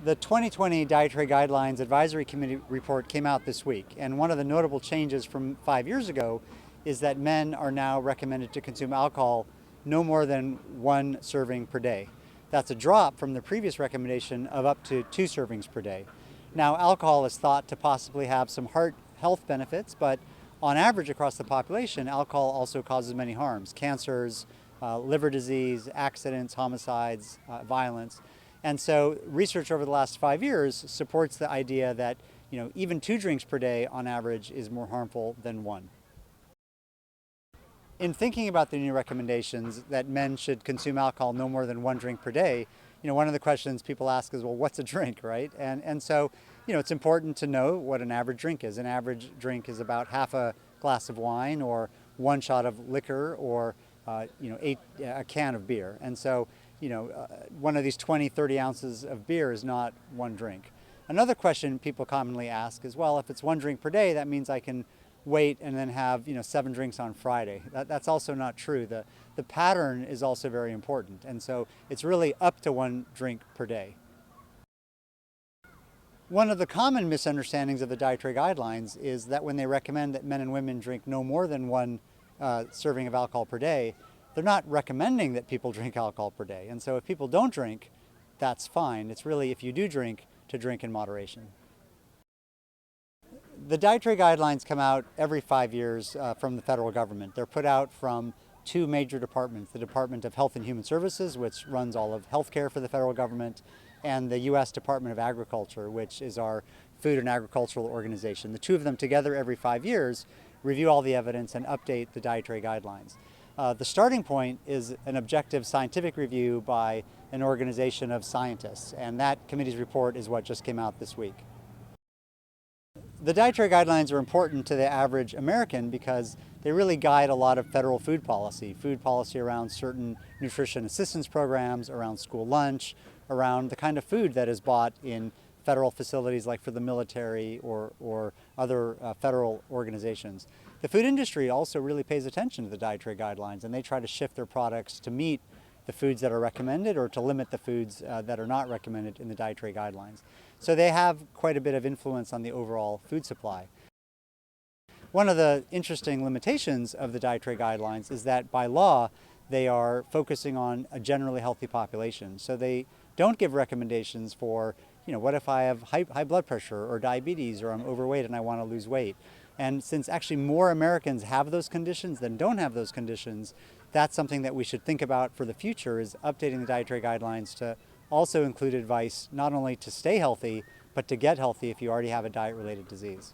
The 2020 Dietary Guidelines Advisory Committee report came out this week, and one of the notable changes from 5 years ago is that men are now recommended to consume alcohol no more than 1 serving per day. That's a drop from the previous recommendation of up to 2 servings per day. Now, alcohol is thought to possibly have some heart health benefits, but on average across the population, alcohol also causes many harms: cancers, liver disease, accidents, homicides, violence. And so research over the last 5 years supports the idea that even 2 drinks per day on average is more harmful than 1. In thinking about the new recommendations that men should consume alcohol no more than 1 drink per day, one of the questions people ask is, well, what's a drink, right? And so, it's important to know what an average drink is. An average drink is about half a glass of wine, or 1 shot of liquor, or a can of beer. And so, one of these 20, 30 ounces of beer is not 1 drink. Another question people commonly ask is, well, if it's 1 drink per day, that means I can wait and then have 7 drinks on Friday. That's also not true. The pattern is also very important, and so it's really up to 1 drink per day. One of the common misunderstandings of the dietary guidelines is that when they recommend that men and women drink no more than 1 serving of alcohol per day, they're not recommending that people drink alcohol per day. And so if people don't drink, that's fine. It's really, if you do drink, to drink in moderation. The dietary guidelines come out every 5 years from the federal government. They're put out from 2 major departments: the Department of Health and Human Services, which runs all of healthcare for the federal government, and the U.S. Department of Agriculture, which is our food and agricultural organization. The 2 of them together every 5 years review all the evidence and update the dietary guidelines. The starting point is an objective scientific review by an organization of scientists, and that committee's report is what just came out this week. The dietary guidelines are important to the average American because they really guide a lot of federal food policy around certain nutrition assistance programs, around school lunch, around the kind of food that is bought in federal facilities like for the military or other federal organizations. The food industry also really pays attention to the dietary guidelines, and they try to shift their products to meet the foods that are recommended or to limit the foods that are not recommended in the dietary guidelines. So they have quite a bit of influence on the overall food supply. One of the interesting limitations of the dietary guidelines is that by law they are focusing on a generally healthy population. So they don't give recommendations for, what if I have high blood pressure or diabetes, or I'm overweight and I want to lose weight. And since actually more Americans have those conditions than don't have those conditions, that's something that we should think about for the future, is updating the dietary guidelines to also include advice not only to stay healthy, but to get healthy if you already have a diet-related disease.